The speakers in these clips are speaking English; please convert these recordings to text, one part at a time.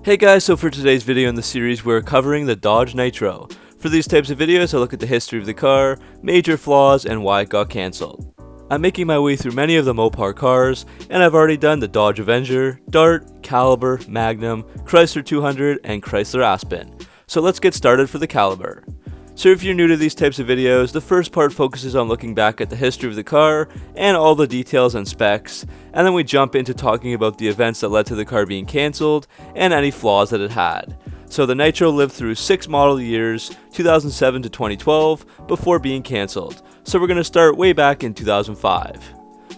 Hey guys, so for today's video in the series, we're covering the Dodge Nitro. For these types of videos, I look at the history of the car, major flaws, and why it got cancelled. I'm making my way through many of the Mopar cars, and I've already done the Dodge Avenger, Dart, Caliber, Magnum, Chrysler 200, and Chrysler Aspen. So let's get started for the Caliber. So if you're new to these types of videos, the first part focuses on looking back at the history of the car and all the details and specs, and then we jump into talking about the events that led to the car being cancelled and any flaws that it had. So the Nitro lived through 6 model years, 2007 to 2012, before being cancelled. So we're going to start way back in 2005.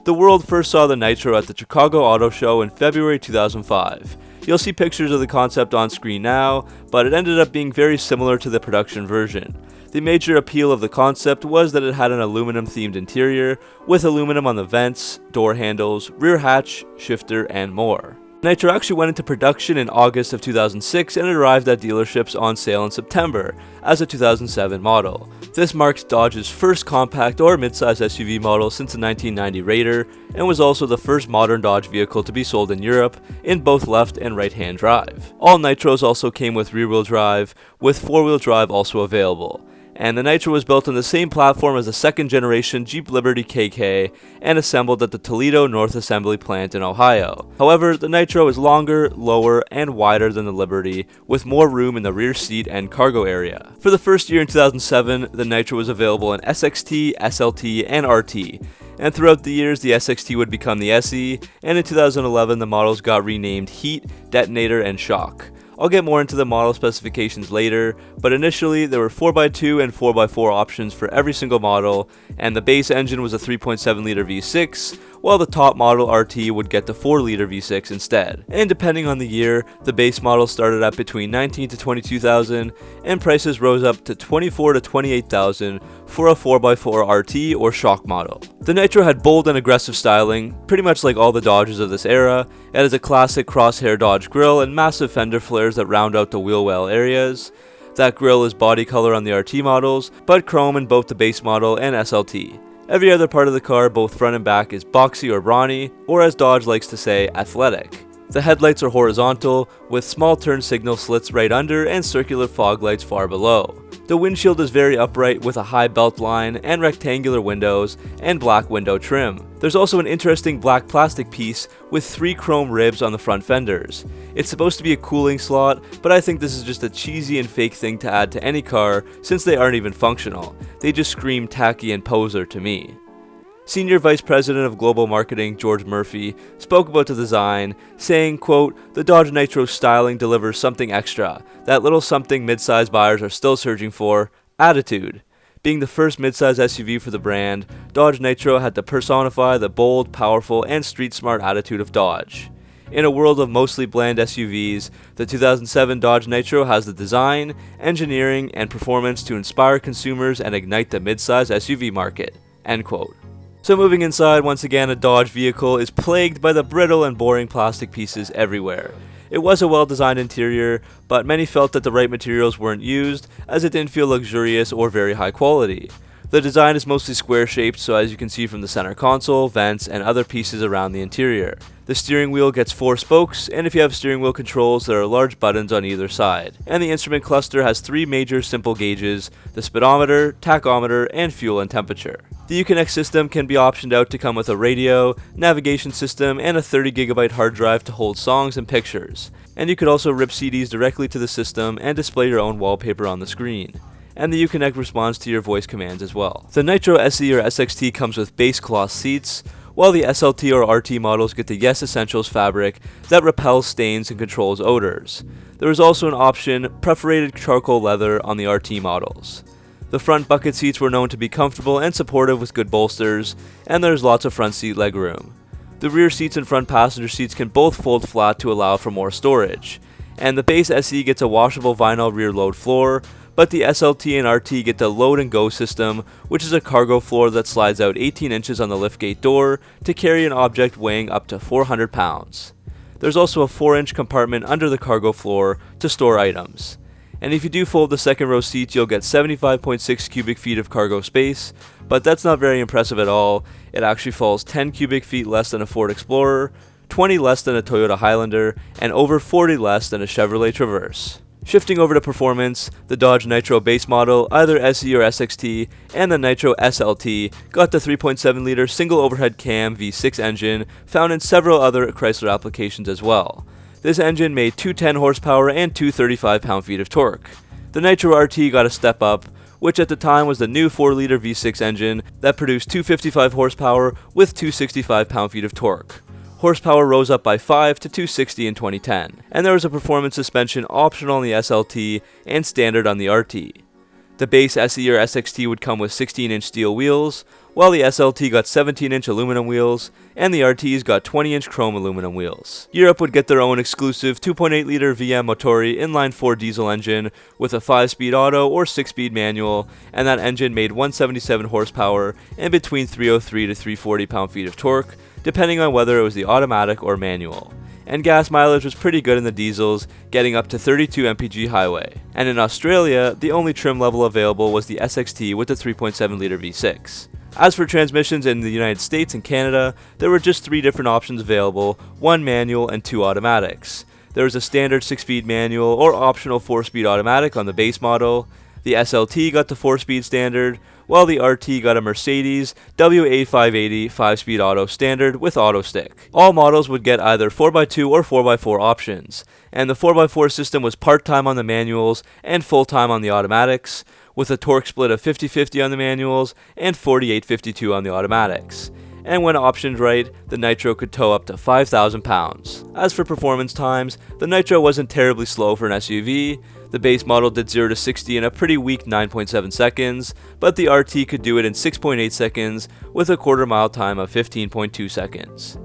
The world first saw the Nitro at the Chicago Auto Show in February 2005. You'll see pictures of the concept on screen now, but it ended up being very similar to the production version. The major appeal of the concept was that it had an aluminum themed interior, with aluminum on the vents, door handles, rear hatch, shifter, and more. Nitro actually went into production in August of 2006 and it arrived at dealerships on sale in September as a 2007 model. This marks Dodge's first compact or midsize SUV model since the 1990 Raider and was also the first modern Dodge vehicle to be sold in Europe in both left and right-hand drive. All Nitros also came with rear-wheel drive, with four-wheel drive also available. And the Nitro was built on the same platform as the second generation Jeep Liberty KK and assembled at the Toledo North Assembly plant in Ohio. However, the Nitro is longer, lower, and wider than the Liberty, with more room in the rear seat and cargo area. For the first year in 2007, the Nitro was available in SXT, SLT, and RT. And throughout the years, the SXT would become the SE, and in 2011, the models got renamed Heat, Detonator, and Shock. I'll get more into the model specifications later, but initially there were 4x2 and 4x4 options for every single model, and the base engine was a 3.7 liter V6, while the top model RT would get the 4 liter V6 instead. And depending on the year, the base model started at between $19,000 to $22,000, and prices rose up to $24,000 to $28,000 for a 4x4 RT or Shock model. The Nitro had bold and aggressive styling, pretty much like all the Dodges of this era. It has a classic crosshair Dodge grille and massive fender flares that round out the wheel well areas. That grille is body color on the RT models, but chrome in both the base model and SLT. Every other part of the car, both front and back, is boxy or brawny, or as Dodge likes to say, athletic. The headlights are horizontal, with small turn signal slits right under and circular fog lights far below. The windshield is very upright with a high belt line and rectangular windows and black window trim. There's also an interesting black plastic piece with 3 chrome ribs on the front fenders. It's supposed to be a cooling slot, but I think this is just a cheesy and fake thing to add to any car since they aren't even functional. They just scream tacky and poser to me. Senior Vice President of Global Marketing George Murphy spoke about the design, saying, quote, "The Dodge Nitro styling delivers something extra, that little something midsize buyers are still searching for, attitude." Being the first midsize SUV for the brand, Dodge Nitro had to personify the bold, powerful, and street-smart attitude of Dodge. In a world of mostly bland SUVs, the 2007 Dodge Nitro has the design, engineering, and performance to inspire consumers and ignite the midsize SUV market, end quote. So moving inside, once again, a Dodge vehicle is plagued by the brittle and boring plastic pieces everywhere. It was a well-designed interior, but many felt that the right materials weren't used, as it didn't feel luxurious or very high quality. The design is mostly square-shaped, so as you can see from the center console, vents, and other pieces around the interior. The steering wheel gets 4 spokes, and if you have steering wheel controls, there are large buttons on either side. And the instrument cluster has 3 major simple gauges: the speedometer, tachometer, and fuel and temperature. The Uconnect system can be optioned out to come with a radio, navigation system, and a 30GB hard drive to hold songs and pictures. And you could also rip CDs directly to the system and display your own wallpaper on the screen. And the Uconnect responds to your voice commands as well. The Nitro SE or SXT comes with base cloth seats, while the SLT or RT models get the Yes Essentials fabric that repels stains and controls odors. There is also an option, perforated charcoal leather, on the RT models. The front bucket seats were known to be comfortable and supportive with good bolsters, and there's lots of front seat legroom. The rear seats and front passenger seats can both fold flat to allow for more storage. And the base SE gets a washable vinyl rear load floor, but the SLT and RT get the load and go system, which is a cargo floor that slides out 18 inches on the liftgate door to carry an object weighing up to 400 pounds. There's also a 4-inch compartment under the cargo floor to store items. And if you do fold the second row seats, you'll get 75.6 cubic feet of cargo space, but that's not very impressive at all. It actually falls 10 cubic feet less than a Ford Explorer, 20 less than a Toyota Highlander, and over 40 less than a Chevrolet Traverse. Shifting over to performance, the Dodge Nitro base model, either SE or SXT, and the Nitro SLT got the 3.7-liter single overhead cam V6 engine found in several other Chrysler applications as well. This engine made 210 horsepower and 235 pound-feet of torque. The Nitro RT got a step up, which at the time was the new 4-liter V6 engine that produced 255 horsepower with 265 pound-feet of torque. Horsepower rose up by 5 to 260 in 2010, and there was a performance suspension optional on the SLT and standard on the RT. The base SE or SXT would come with 16-inch steel wheels, while the SLT got 17-inch aluminum wheels, and the RTs got 20-inch chrome aluminum wheels. Europe would get their own exclusive 2.8-liter VM Motori inline-4 diesel engine with a 5-speed auto or 6-speed manual, and that engine made 177 horsepower and between 303 to 340 pound-feet of torque, depending on whether it was the automatic or manual. And gas mileage was pretty good in the diesels, getting up to 32 mpg highway. And in Australia, the only trim level available was the SXT with the 3.7-liter V6. As for transmissions in the United States and Canada, there were just 3 different options available, 1 manual and 2 automatics. There was a standard 6-speed manual or optional 4-speed automatic on the base model. The SLT got the 4-speed standard, while the RT got a Mercedes WA580 5-speed auto standard with auto stick. All models would get either 4x2 or 4x4 options, and the 4x4 system was part-time on the manuals and full-time on the automatics, with a torque split of 50-50 on the manuals and 48-52 on the automatics. And when optioned right, the Nitro could tow up to 5,000 pounds. As for performance times, the Nitro wasn't terribly slow for an SUV. The base model did 0 to 60 in a pretty weak 9.7 seconds, but the RT could do it in 6.8 seconds with a quarter-mile time of 15.2 seconds.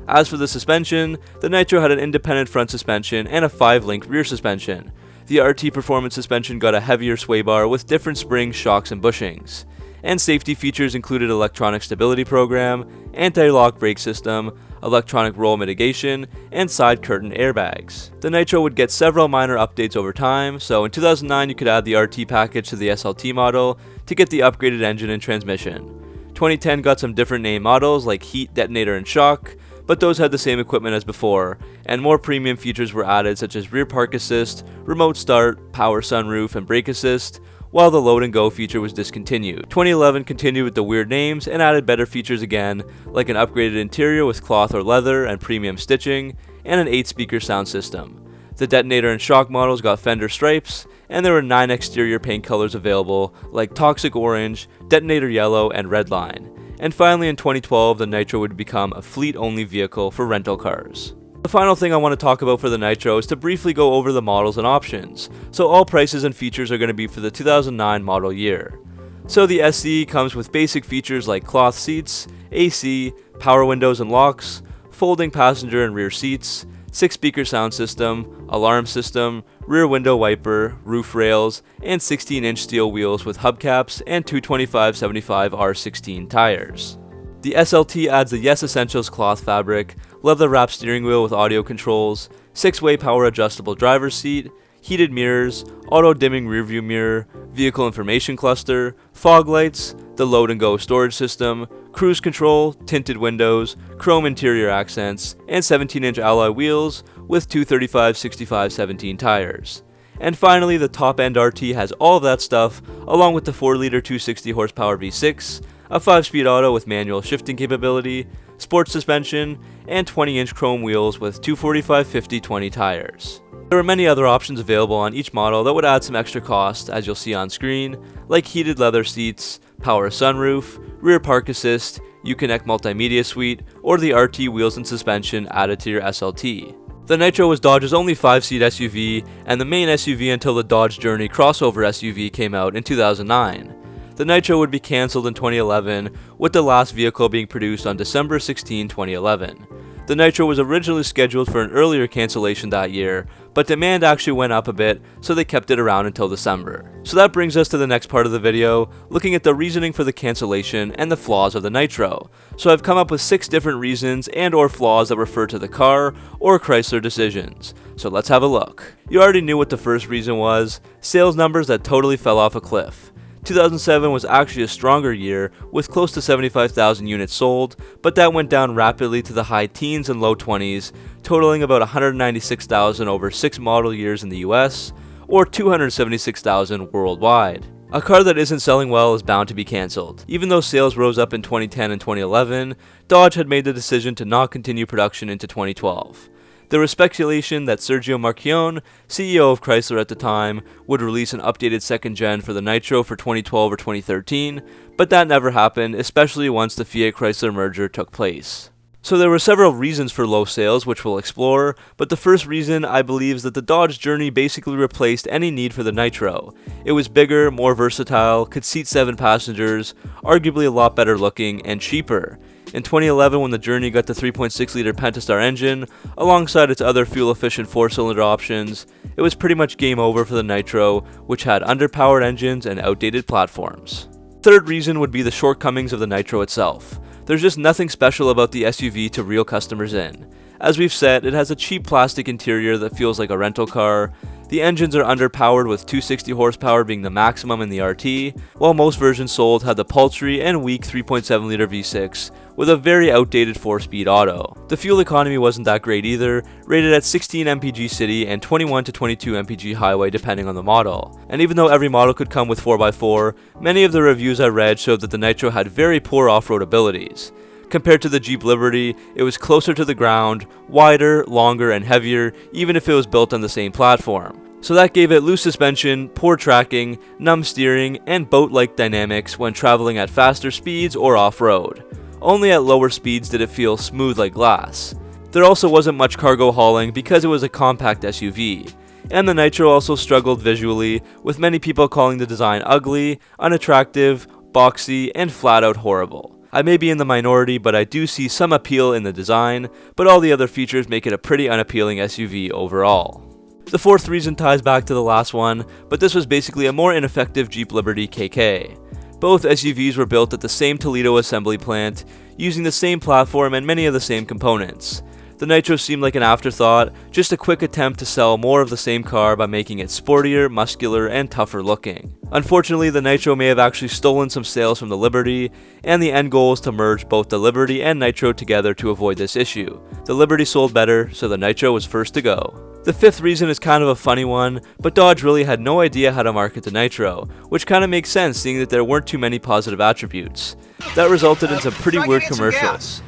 As for the suspension, the Nitro had an independent front suspension and a 5-link rear suspension. The RT performance suspension got a heavier sway bar with different springs, shocks, and bushings. And safety features included electronic stability program, anti-lock brake system, electronic roll mitigation, and side curtain airbags. The Nitro would get several minor updates over time, so in 2009 you could add the RT package to the SLT model to get the upgraded engine and transmission. 2010 got some different name models like Heat, Detonator, and Shock, but those had the same equipment as before, and more premium features were added such as rear park assist, remote start, power sunroof, and brake assist, while the load and go feature was discontinued. 2011 continued with the weird names and added better features again, like an upgraded interior with cloth or leather and premium stitching, and an 8-speaker sound system. The Detonator and Shock models got fender stripes, and there were 9 exterior paint colors available, like Toxic Orange, Detonator Yellow, and Redline. And finally in 2012, the Nitro would become a fleet-only vehicle for rental cars. The final thing I want to talk about for the Nitro is to briefly go over the models and options. So all prices and features are going to be for the 2009 model year. So the SE comes with basic features like cloth seats, AC, power windows and locks, folding passenger and rear seats, 6-speaker sound system, alarm system, rear window wiper, roof rails, and 16-inch steel wheels with hubcaps and 225/75 R16 tires. The SLT adds the Yes Essentials cloth fabric, leather-wrapped steering wheel with audio controls, 6-way power adjustable driver's seat, heated mirrors, auto-dimming rearview mirror, vehicle information cluster, fog lights, the load and go storage system, cruise control, tinted windows, chrome interior accents, and 17-inch alloy wheels with 235/65/17 tires. And finally, the top-end RT has all of that stuff, along with the 4-liter 260 horsepower V6, a 5-speed auto with manual shifting capability, sports suspension, and 20-inch chrome wheels with 245/50/20 tires. There are many other options available on each model that would add some extra cost, as you'll see on screen, like heated leather seats, power sunroof, rear park assist, Uconnect multimedia suite, or the RT wheels and suspension added to your SLT. The Nitro was Dodge's only 5-seat SUV and the main SUV until the Dodge Journey crossover SUV came out in 2009. The Nitro would be cancelled in 2011, with the last vehicle being produced on December 16, 2011. The Nitro was originally scheduled for an earlier cancellation that year, but demand actually went up a bit, so they kept it around until December. So that brings us to the next part of the video, looking at the reasoning for the cancellation and the flaws of the Nitro. So I've come up with 6 different reasons and or flaws that refer to the car or Chrysler decisions. So let's have a look. You already knew what the first reason was: sales numbers that totally fell off a cliff. 2007 was actually a stronger year with close to 75,000 units sold, but that went down rapidly to the high teens and low 20s, totaling about 196,000 over 6 model years in the US, or 276,000 worldwide. A car that isn't selling well is bound to be cancelled. Even though sales rose up in 2010 and 2011, Dodge had made the decision to not continue production into 2012. There was speculation that Sergio Marchionne, CEO of Chrysler at the time, would release an updated second gen for the Nitro for 2012 or 2013, but that never happened, especially once the Fiat-Chrysler merger took place. So there were several reasons for low sales, which we'll explore, but the first reason I believe is that the Dodge Journey basically replaced any need for the Nitro. It was bigger, more versatile, could seat 7 passengers, arguably a lot better looking, and cheaper. In 2011, when the Journey got the 3.6-liter Pentastar engine, alongside its other fuel-efficient 4-cylinder options, it was pretty much game over for the Nitro, which had underpowered engines and outdated platforms. Third reason would be the shortcomings of the Nitro itself. There's just nothing special about the SUV to reel customers in. As we've said, it has a cheap plastic interior that feels like a rental car. The engines are underpowered with 260 horsepower being the maximum in the RT, while most versions sold had the paltry and weak 3.7-liter V6 with a very outdated 4-speed auto. The fuel economy wasn't that great either, rated at 16 mpg city and 21 to 22 mpg highway depending on the model. And even though every model could come with 4x4, many of the reviews I read showed that the Nitro had very poor off-road abilities. Compared to the Jeep Liberty, it was closer to the ground, wider, longer, and heavier, even if it was built on the same platform. So that gave it loose suspension, poor tracking, numb steering, and boat-like dynamics when traveling at faster speeds or off-road. Only at lower speeds did it feel smooth like glass. There also wasn't much cargo hauling because it was a compact SUV. And the Nitro also struggled visually, with many people calling the design ugly, unattractive, boxy, and flat-out horrible. I may be in the minority, but I do see some appeal in the design, but all the other features make it a pretty unappealing SUV overall. The fourth reason ties back to the last one, but this was basically a more ineffective Jeep Liberty KK. Both SUVs were built at the same Toledo assembly plant, using the same platform and many of the same components. The Nitro seemed like an afterthought, just a quick attempt to sell more of the same car by making it sportier, muscular, and tougher looking. Unfortunately, the Nitro may have actually stolen some sales from the Liberty, and the end goal is to merge both the Liberty and Nitro together to avoid this issue. The Liberty sold better, so the Nitro was first to go. The fifth reason is kind of a funny one, but Dodge really had no idea how to market the Nitro, which kind of makes sense seeing that there weren't too many positive attributes. That resulted in some pretty weird commercials.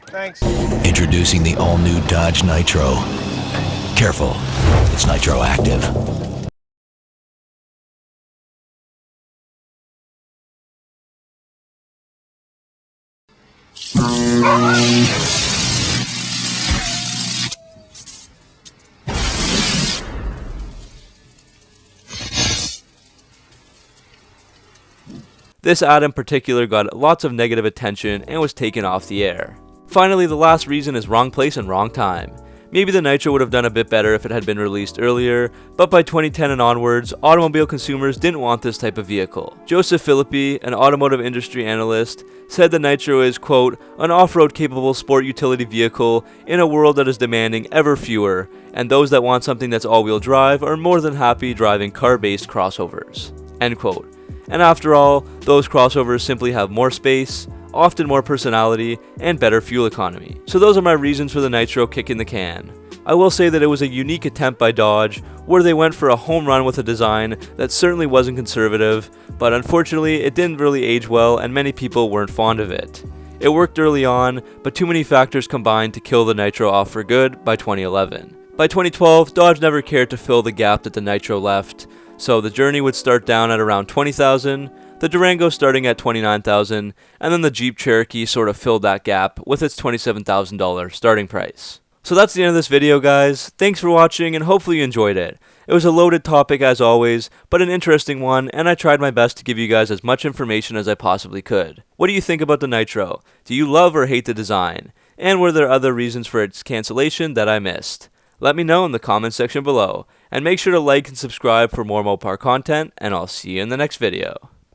Thanks. Introducing the all-new Dodge Nitro. Careful, it's Nitro active. This ad in particular got lots of negative attention and was taken off the air. Finally, the last reason is wrong place and wrong time. Maybe the Nitro would have done a bit better if it had been released earlier, but by 2010 and onwards, automobile consumers didn't want this type of vehicle. Joseph Philippi, an automotive industry analyst, said the Nitro is, quote, an off-road capable sport utility vehicle in a world that is demanding ever fewer, and those that want something that's all-wheel drive are more than happy driving car-based crossovers, end quote. And after all, those crossovers simply have more space, often more personality, and better fuel economy. So those are my reasons for the Nitro kicking the can. I will say that it was a unique attempt by Dodge, where they went for a home run with a design that certainly wasn't conservative, but unfortunately it didn't really age well and many people weren't fond of it. It worked early on, but too many factors combined to kill the Nitro off for good by 2011. By 2012, Dodge never cared to fill the gap that the Nitro left, so the Journey would start down at around $20,000, the Durango starting at $29,000, and then the Jeep Cherokee sort of filled that gap with its $27,000 starting price. So that's the end of this video, guys. Thanks for watching and hopefully you enjoyed it. It was a loaded topic as always, but an interesting one, and I tried my best to give you guys as much information as I possibly could. What do you think about the Nitro? Do you love or hate the design? And were there other reasons for its cancellation that I missed? Let me know in the comments section below, and make sure to like and subscribe for more Mopar content, and I'll see you in the next video.